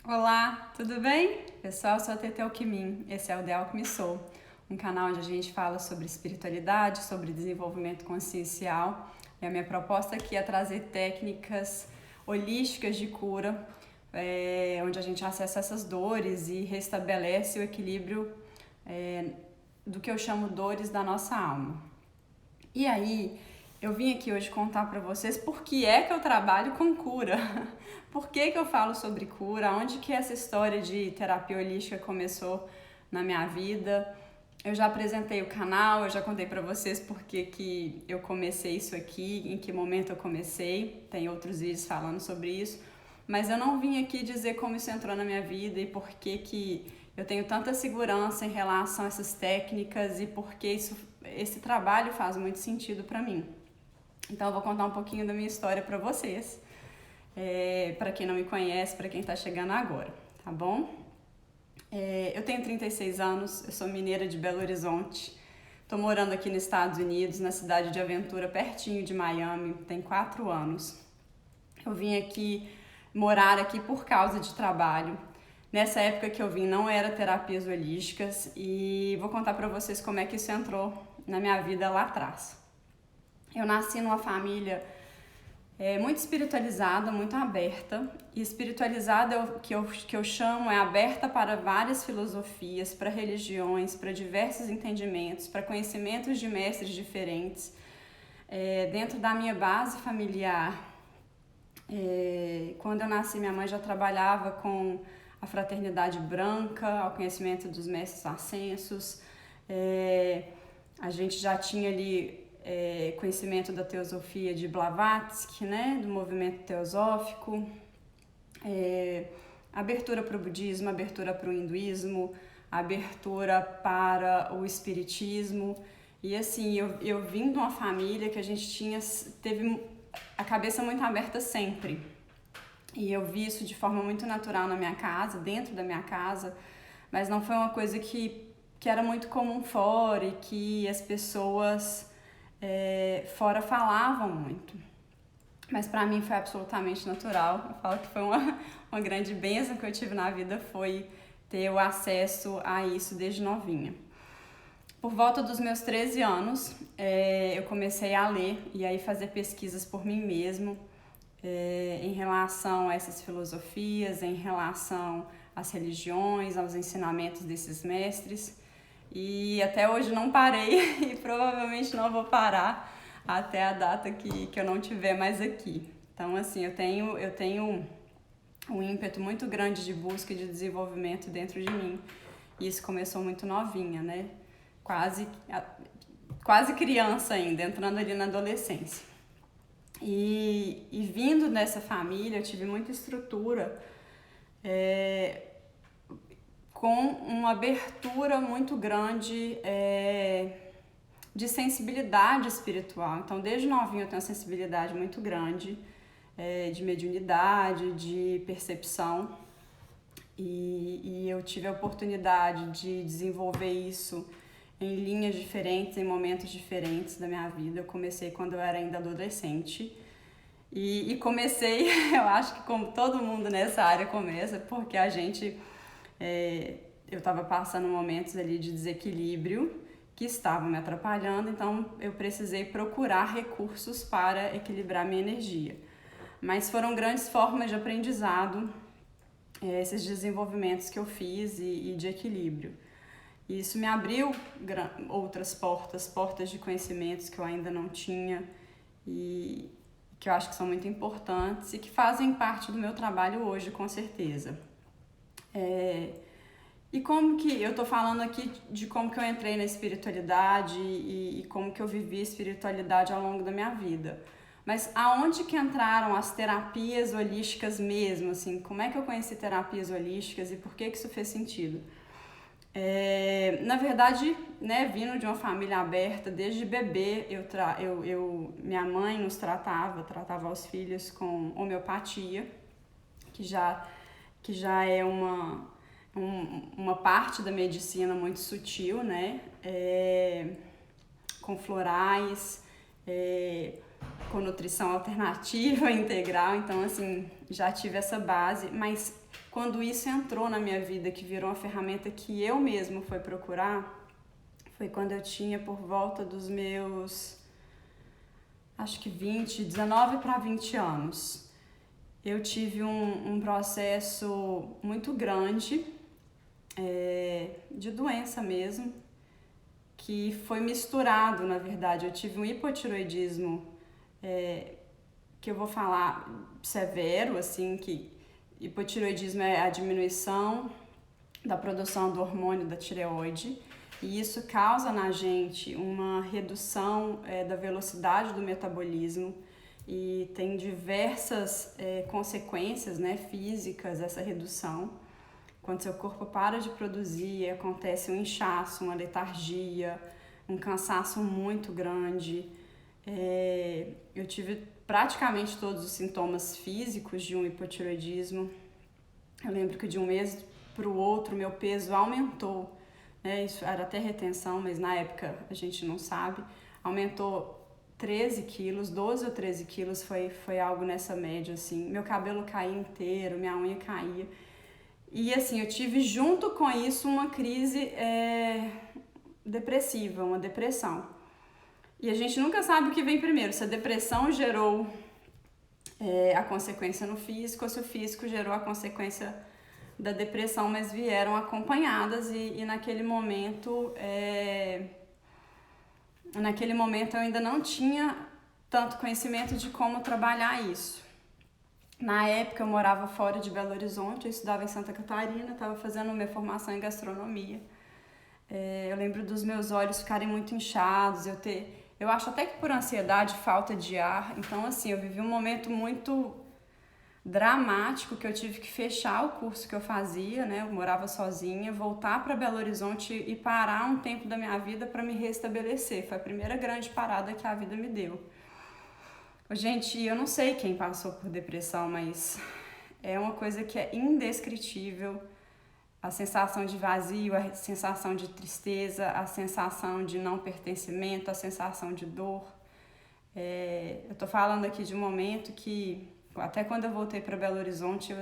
Olá, tudo bem? Pessoal, eu sou a Tete Alquimim, esse é o The Alchemy Soul, um canal onde a gente fala sobre espiritualidade, sobre desenvolvimento consciencial. E a minha proposta aqui é trazer técnicas holísticas de cura, onde a gente acessa essas dores e restabelece o equilíbrio do que eu chamo dores da nossa alma. E aí, eu vim aqui hoje contar para vocês por que é que eu trabalho com cura. Por que eu falo sobre cura? Onde que essa história de terapia holística começou na minha vida? Eu já apresentei o canal, eu já contei para vocês por que eu comecei isso aqui, em que momento eu comecei. Tem outros vídeos falando sobre isso. Mas eu não vim aqui dizer como isso entrou na minha vida e por que eu tenho tanta segurança em relação a essas técnicas e por que esse trabalho faz muito sentido para mim. Então eu vou contar um pouquinho da minha história para vocês, para quem não me conhece, para quem está chegando agora, tá bom? Eu tenho 36 anos, eu sou mineira de Belo Horizonte, estou morando aqui nos Estados Unidos, na cidade de Aventura, pertinho de Miami, tem 4 anos. Eu vim aqui morar aqui por causa de trabalho. Nessa época que eu vim não era terapias holísticas e vou contar para vocês como é que isso entrou na minha vida lá atrás. Eu nasci numa família muito espiritualizada, muito aberta. E espiritualizada que eu chamo é aberta para várias filosofias, para religiões, para diversos entendimentos, para conhecimentos de mestres diferentes. Dentro da minha base familiar, quando eu nasci, minha mãe já trabalhava com a fraternidade branca, ao conhecimento dos mestres ascensos. A gente já tinha ali conhecimento da teosofia de Blavatsky, né, do movimento teosófico, abertura para o budismo, abertura para o hinduísmo, abertura para o espiritismo. E assim, eu vim de uma família que a gente teve a cabeça muito aberta sempre. E eu vi isso de forma muito natural na minha casa, dentro da minha casa, mas não foi uma coisa que era muito comum fora e que as pessoas fora falavam muito. Mas para mim foi absolutamente natural. Eu falo que foi uma grande bênção que eu tive na vida, foi ter o acesso a isso desde novinha. Por volta dos meus 13 anos, eu comecei a ler e aí fazer pesquisas por mim mesmo em relação a essas filosofias, em relação às religiões, aos ensinamentos desses mestres. E até hoje não parei e provavelmente não vou parar até a data que eu não estiver mais aqui. Então, assim, eu tenho um ímpeto muito grande de busca e de desenvolvimento dentro de mim. E isso começou muito novinha, né? Quase criança ainda, entrando ali na adolescência. E vindo dessa família, eu tive muita estrutura com uma abertura muito grande de sensibilidade espiritual. Então, desde novinho eu tenho uma sensibilidade muito grande de mediunidade, de percepção. E eu tive a oportunidade de desenvolver isso em linhas diferentes, em momentos diferentes da minha vida. Eu comecei quando eu era ainda adolescente. E comecei, eu acho que como todo mundo nessa área começa, porque a gente... eu estava passando momentos ali de desequilíbrio que estavam me atrapalhando, então eu precisei procurar recursos para equilibrar minha energia. Mas foram grandes formas de aprendizado, esses desenvolvimentos que eu fiz e de equilíbrio. E isso me abriu outras portas de conhecimentos que eu ainda não tinha e que eu acho que são muito importantes e que fazem parte do meu trabalho hoje, com certeza. E como que eu tô falando aqui de como que eu entrei na espiritualidade e como que eu vivi a espiritualidade ao longo da minha vida. Mas aonde que entraram as terapias holísticas mesmo, assim? Como é que eu conheci terapias holísticas e por que isso fez sentido? Na verdade, né, vindo de uma família aberta, desde bebê, minha mãe nos tratava os filhos com homeopatia, que já é uma parte da medicina muito sutil, né? Com florais, com nutrição alternativa, integral. Então, assim, já tive essa base, mas quando isso entrou na minha vida, que virou uma ferramenta que eu mesmo fui procurar, foi quando eu tinha por volta dos meus, acho que 19 para 20 anos. Eu tive um processo muito grande de doença mesmo, que foi misturado, na verdade. Eu tive um hipotiroidismo, que eu vou falar severo, assim, que hipotiroidismo é a diminuição da produção do hormônio da tireoide, e isso causa na gente uma redução da velocidade do metabolismo, e tem diversas consequências, né, físicas essa redução. Quando seu corpo para de produzir, acontece um inchaço, uma letargia, um cansaço muito grande. Eu tive praticamente todos os sintomas físicos de um hipotireoidismo. Eu lembro que de um mês para o outro meu peso aumentou, né? Isso era até retenção, mas na época a gente não sabe. Aumentou 13 quilos, 12 ou 13 quilos, foi algo nessa média, assim. Meu cabelo caía inteiro, minha unha caía. E assim, eu tive junto com isso uma crise depressiva, uma depressão. E a gente nunca sabe o que vem primeiro, se a depressão gerou a consequência no físico ou se o físico gerou a consequência da depressão, mas vieram acompanhadas e naquele momento eu ainda não tinha tanto conhecimento de como trabalhar isso. Na época eu morava fora de Belo Horizonte, eu estudava em Santa Catarina, estava fazendo minha formação em gastronomia. Eu lembro dos meus olhos ficarem muito inchados, eu acho até que por ansiedade, falta de ar. Então assim, eu vivi um momento muito dramático que eu tive que fechar o curso que eu fazia, né? Eu morava sozinha, voltar para Belo Horizonte e parar um tempo da minha vida para me restabelecer. Foi a primeira grande parada que a vida me deu. Gente, eu não sei quem passou por depressão, mas é uma coisa que é indescritível. A sensação de vazio, a sensação de tristeza, a sensação de não pertencimento, a sensação de dor. Eu tô falando aqui de um momento que, até quando eu voltei para Belo Horizonte, eu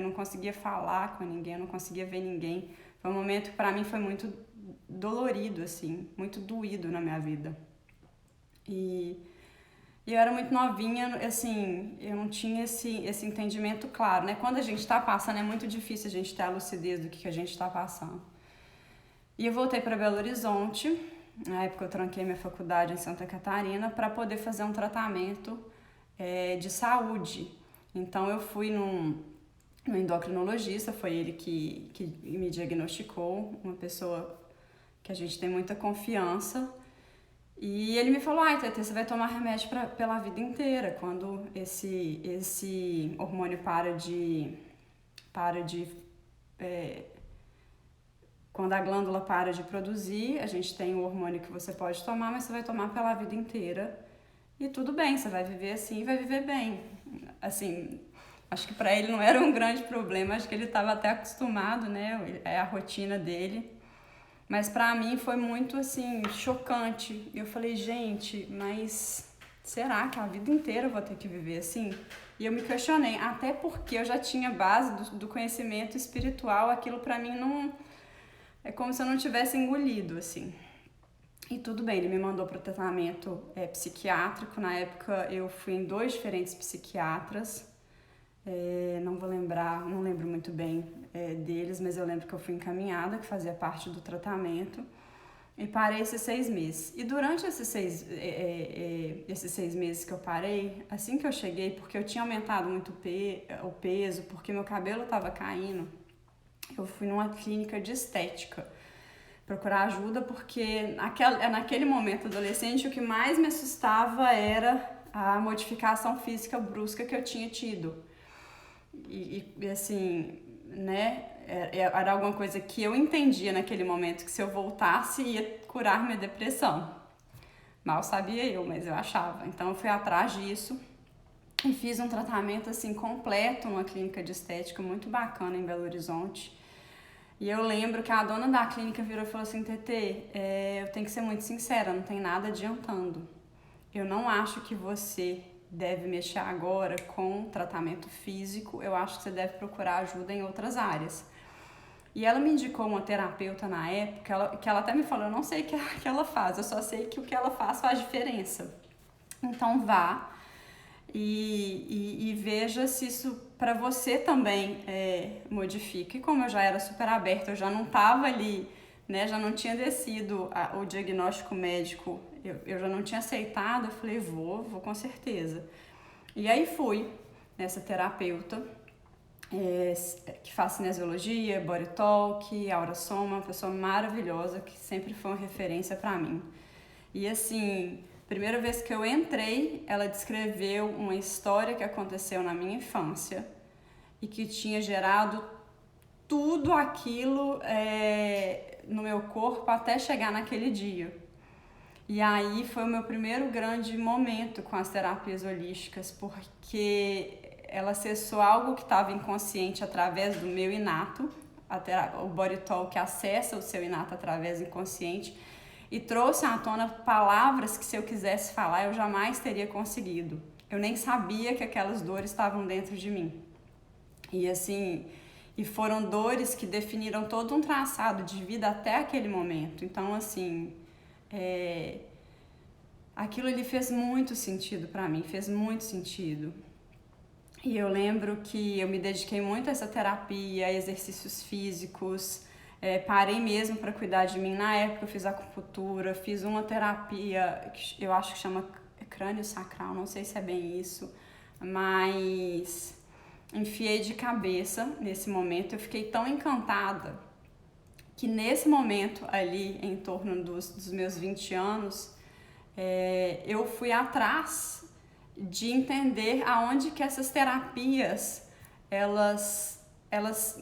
não conseguia falar com ninguém, eu não conseguia ver ninguém. Foi um momento que para mim foi muito dolorido, assim, muito doído na minha vida. E eu era muito novinha, assim, eu não tinha esse entendimento claro, né? Quando a gente tá passando, é muito difícil a gente ter a lucidez do que a gente tá passando. E eu voltei para Belo Horizonte, na época eu tranquei minha faculdade em Santa Catarina, para poder fazer um tratamento de saúde. Então eu fui no endocrinologista, foi ele que me diagnosticou, uma pessoa que a gente tem muita confiança. E ele me falou, Tetê, você vai tomar remédio pela vida inteira. Quando esse hormônio quando a glândula para de produzir, a gente tem o hormônio que você pode tomar, mas você vai tomar pela vida inteira. E tudo bem, você vai viver assim e vai viver bem. Assim, acho que para ele não era um grande problema, acho que ele estava até acostumado, né? É a rotina dele. Mas pra mim foi muito, assim, chocante. Eu falei, gente, mas será que a vida inteira eu vou ter que viver assim? E eu me questionei, até porque eu já tinha base do conhecimento espiritual, aquilo pra mim não... É como se eu não tivesse engolido, assim. E tudo bem, ele me mandou pro tratamento psiquiátrico. Na época eu fui em 2 diferentes psiquiatras. Não lembro muito bem deles, mas eu lembro que eu fui encaminhada, que fazia parte do tratamento, e parei esses 6 meses. E durante esses 6 meses que eu parei, assim que eu cheguei, porque eu tinha aumentado muito o peso, porque meu cabelo estava caindo, eu fui numa clínica de estética procurar ajuda, porque naquele momento adolescente o que mais me assustava era a modificação física brusca que eu tinha tido. E assim, né, era alguma coisa que eu entendia naquele momento, que se eu voltasse ia curar minha depressão. Mal sabia eu, mas eu achava. Então eu fui atrás disso e fiz um tratamento assim completo numa clínica de estética muito bacana em Belo Horizonte. E eu lembro que a dona da clínica virou e falou assim, Tetê, eu tenho que ser muito sincera, não tem nada adiantando. Eu não acho que você deve mexer agora com tratamento físico, eu acho que você deve procurar ajuda em outras áreas. E ela me indicou uma terapeuta na época, que ela até me falou, eu não sei o que ela faz, eu só sei que o que ela faz diferença. Então vá e veja se isso para você também modifica. E como eu já era super aberta, eu já não estava ali, né, já não tinha descido o diagnóstico médico, eu já não tinha aceitado, eu falei, vou com certeza. E aí fui nessa terapeuta, que faz cinesiologia, body talk, aura soma, uma pessoa maravilhosa que sempre foi uma referência para mim. E assim, primeira vez que eu entrei, ela descreveu uma história que aconteceu na minha infância e que tinha gerado tudo aquilo no meu corpo até chegar naquele dia. E aí foi o meu primeiro grande momento com as terapias holísticas, porque ela acessou algo que estava inconsciente através do meu inato, o Body Talk acessa o seu inato através do inconsciente e trouxe à tona palavras que se eu quisesse falar eu jamais teria conseguido. Eu nem sabia que aquelas dores estavam dentro de mim. E assim, e foram dores que definiram todo um traçado de vida até aquele momento. Então assim, aquilo ali fez muito sentido para mim, fez muito sentido. E eu lembro que eu me dediquei muito a essa terapia, a exercícios físicos, parei mesmo para cuidar de mim. Na época eu fiz acupuntura, fiz uma terapia que eu acho que chama crânio sacral, não sei se é bem isso, mas enfiei de cabeça nesse momento. Eu fiquei tão encantada que nesse momento ali, em torno dos meus 20 anos, eu fui atrás de entender aonde que essas terapias elas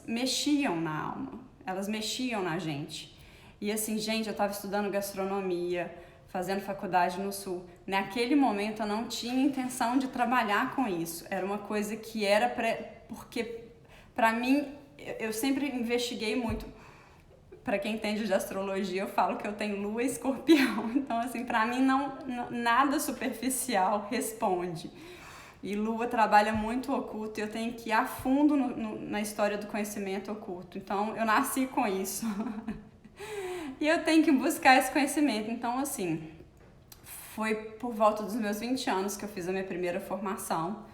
mexiam na alma, elas mexiam na gente. E assim, gente, eu estava estudando gastronomia, fazendo faculdade no Sul. Naquele momento eu não tinha intenção de trabalhar com isso. Era uma coisa que era porque para mim eu sempre investiguei muito. Para quem entende de astrologia, eu falo que eu tenho lua e escorpião. Então, assim, para mim nada superficial responde. E lua trabalha muito o oculto e eu tenho que ir a fundo na história do conhecimento oculto. Então, eu nasci com isso. E eu tenho que buscar esse conhecimento. Então, assim, foi por volta dos meus 20 anos que eu fiz a minha primeira formação.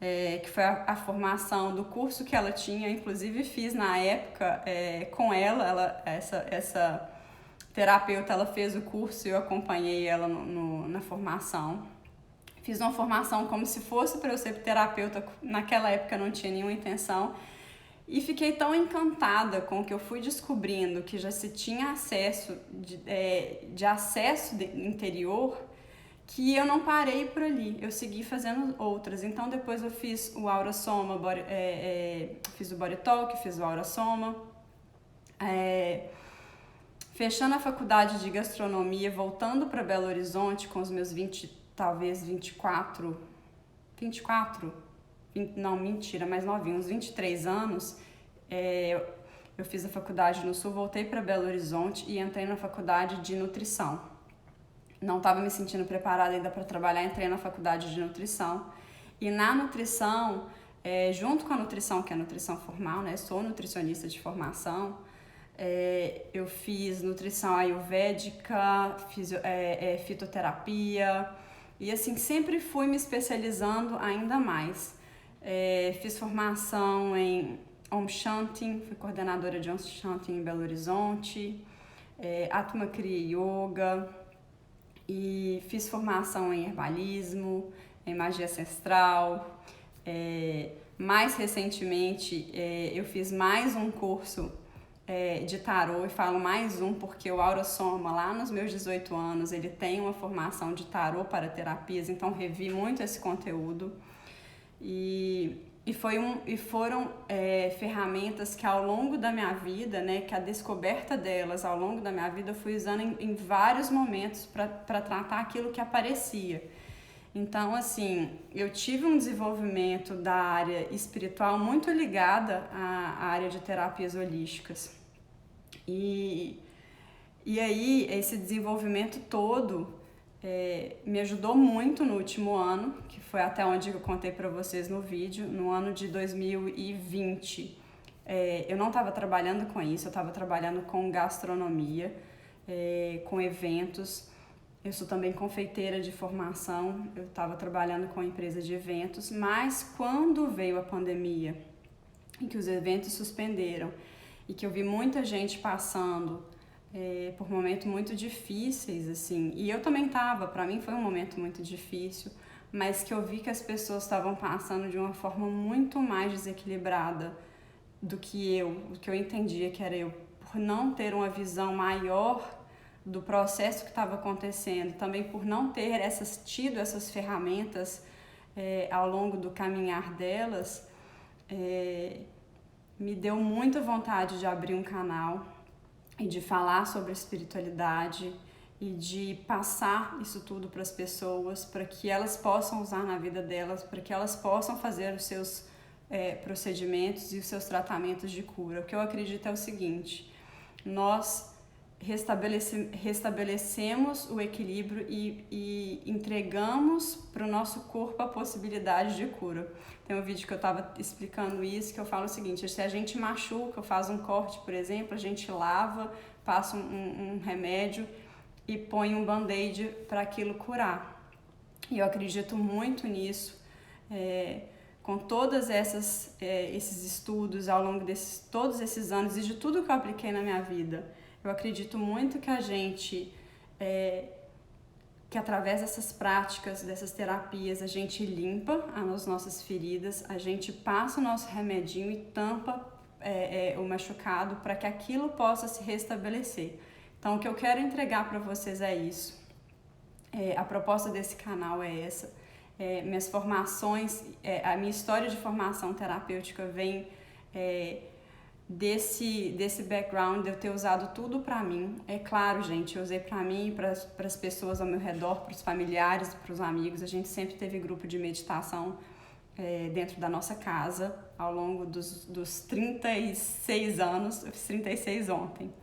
Que foi a formação do curso que ela tinha, inclusive fiz na época com ela essa terapeuta, ela fez o curso e eu acompanhei ela na formação. Fiz uma formação como se fosse para eu ser terapeuta, naquela época eu não tinha nenhuma intenção, e fiquei tão encantada com o que eu fui descobrindo, que já se tinha acesso de acesso interior, que eu não parei por ali, eu segui fazendo outras. Então depois eu fiz o Aura Soma, fiz o Body Talk, fiz o Aura Soma, fechando a faculdade de gastronomia, voltando para Belo Horizonte com os meus 20, talvez 24, não, mentira, mais novinho, uns 23 anos, eu fiz a faculdade no Sul, voltei para Belo Horizonte e entrei na faculdade de nutrição. Não estava me sentindo preparada ainda para trabalhar, entrei na faculdade de nutrição. E na nutrição, junto com a nutrição, que é a nutrição formal, né? Sou nutricionista de formação, eu fiz nutrição ayurvédica, fiz fitoterapia, e assim, sempre fui me especializando ainda mais. Fiz formação em Om Shanti, fui coordenadora de Om Shanti em Belo Horizonte, Atma Kriya Yoga, e fiz formação em herbalismo, em magia ancestral. Mais recentemente eu fiz mais um curso de tarô, e falo mais um porque o Aura Soma, lá nos meus 18 anos, ele tem uma formação de tarô para terapias, então revi muito esse conteúdo. E foram ferramentas que ao longo da minha vida, né, que a descoberta delas ao longo da minha vida eu fui usando em vários momentos para tratar aquilo que aparecia. Então, assim, eu tive um desenvolvimento da área espiritual muito ligada à área de terapias holísticas. E aí, esse desenvolvimento todo me ajudou muito no último ano, que foi até onde eu contei para vocês no vídeo, no ano de 2020. Eu não estava trabalhando com isso, eu estava trabalhando com gastronomia, com eventos. Eu sou também confeiteira de formação, eu estava trabalhando com empresa de eventos, mas quando veio a pandemia e que os eventos suspenderam e que eu vi muita gente passando por momentos muito difíceis, assim, e eu também estava, para mim foi um momento muito difícil, mas que eu vi que as pessoas estavam passando de uma forma muito mais desequilibrada do que o que eu entendia que era eu, por não ter uma visão maior do processo que estava acontecendo, também por não ter tido essas ferramentas ao longo do caminhar delas, me deu muita vontade de abrir um canal e de falar sobre espiritualidade e de passar isso tudo para as pessoas, para que elas possam usar na vida delas, para que elas possam fazer os seus procedimentos e os seus tratamentos de cura. O que eu acredito é o seguinte: nós restabelecemos o equilíbrio e entregamos para o nosso corpo a possibilidade de cura. Tem um vídeo que eu estava explicando isso, que eu falo o seguinte: se a gente machuca, faz um corte, por exemplo, a gente lava, passa um remédio e põe um band-aid para aquilo curar. E eu acredito muito nisso, com todos esses estudos ao longo de todos esses anos e de tudo que eu apliquei na minha vida. Eu acredito muito que a gente, que através dessas práticas, dessas terapias, a gente limpa as nossas feridas, a gente passa o nosso remedinho e tampa o machucado para que aquilo possa se restabelecer. Então, o que eu quero entregar para vocês é isso. A proposta desse canal é essa. Minhas formações, a minha história de formação terapêutica vem desse background de eu ter usado tudo pra mim. É claro, gente, eu usei pra mim e para as pessoas ao meu redor, para os familiares, para os amigos. A gente sempre teve grupo de meditação dentro da nossa casa ao longo dos 36 anos. Eu fiz 36 ontem.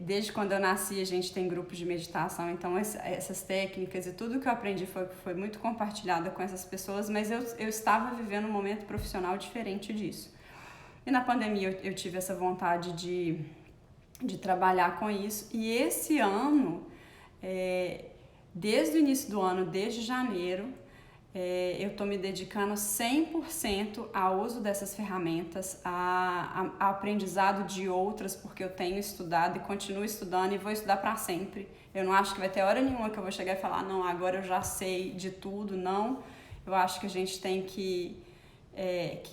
Desde quando eu nasci a gente tem grupos de meditação, então essas técnicas e tudo que eu aprendi foi muito compartilhada com essas pessoas, mas eu estava vivendo um momento profissional diferente disso. E na pandemia eu tive essa vontade de trabalhar com isso, e esse ano, desde o início do ano, desde janeiro, eu estou me dedicando 100% ao uso dessas ferramentas, a aprendizado de outras, porque eu tenho estudado e continuo estudando e vou estudar para sempre. Eu não acho que vai ter hora nenhuma que eu vou chegar e falar: não, agora eu já sei de tudo, não. Eu acho que a gente tem que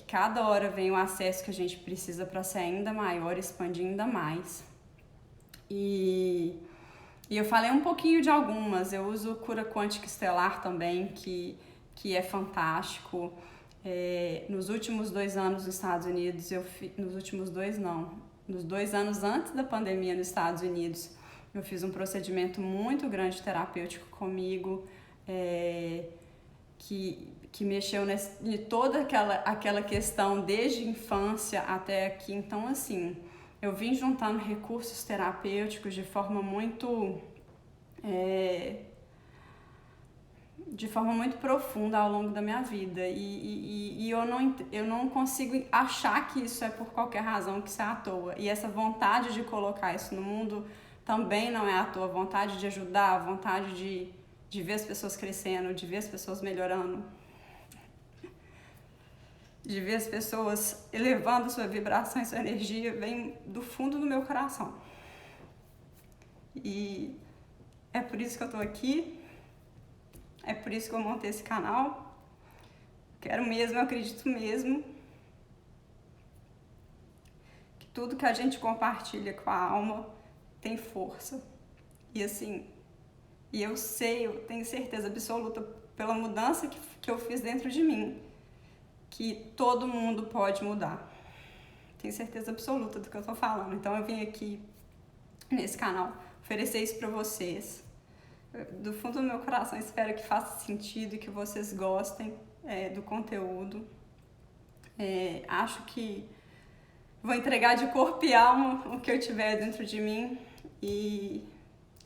cada hora vem o acesso que a gente precisa para ser ainda maior, expandir ainda mais. E eu falei um pouquinho de algumas. Eu uso cura quântica estelar também, que é fantástico. Nos últimos 2 anos nos Estados Unidos, nos 2 anos antes da pandemia nos Estados Unidos, eu fiz um procedimento muito grande terapêutico comigo, que mexeu em toda aquela questão desde a infância até aqui. Então, assim, eu vim juntando recursos terapêuticos de forma muito profunda ao longo da minha vida, e eu não consigo achar que isso é por qualquer razão, que isso é à toa. E essa vontade de colocar isso no mundo também não é à toa. A vontade de ajudar, a vontade de ver as pessoas crescendo, de ver as pessoas melhorando, de ver as pessoas elevando sua vibração e sua energia, vem do fundo do meu coração. E é por isso que eu tô aqui, é por isso que eu montei esse canal. Quero mesmo, eu acredito mesmo que tudo que a gente compartilha com a alma tem força. E assim, eu tenho certeza absoluta pela mudança que eu fiz dentro de mim, que todo mundo pode mudar. Tenho certeza absoluta do que eu tô falando. Então eu vim aqui nesse canal oferecer isso pra vocês. Do fundo do meu coração, espero que faça sentido e que vocês gostem do conteúdo. Acho que vou entregar de corpo e alma o que eu tiver dentro de mim, e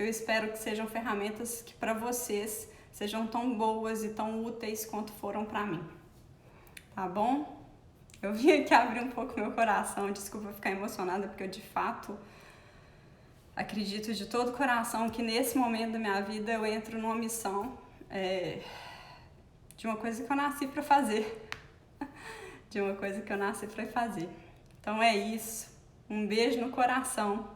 Eu espero que sejam ferramentas que para vocês sejam tão boas e tão úteis quanto foram para mim. Tá bom? Eu vim aqui abrir um pouco meu coração, desculpa ficar emocionada, porque eu de fato acredito de todo o coração que nesse momento da minha vida eu entro numa missão de uma coisa que eu nasci para fazer. Então é isso. Um beijo no coração.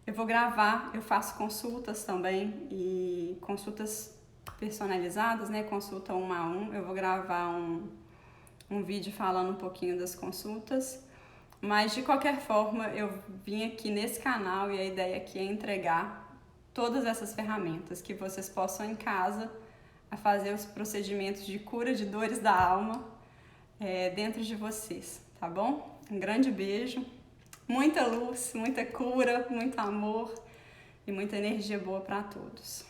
Eu vou gravar, eu faço consultas também, e consultas personalizadas, né? Consulta 1 a 1. Eu vou gravar um vídeo falando um pouquinho das consultas. Mas de qualquer forma, eu vim aqui nesse canal e a ideia aqui é entregar todas essas ferramentas que vocês possam em casa a fazer os procedimentos de cura de dores da alma dentro de vocês, tá bom? Um grande beijo, muita luz, muita cura, muito amor e muita energia boa para todos.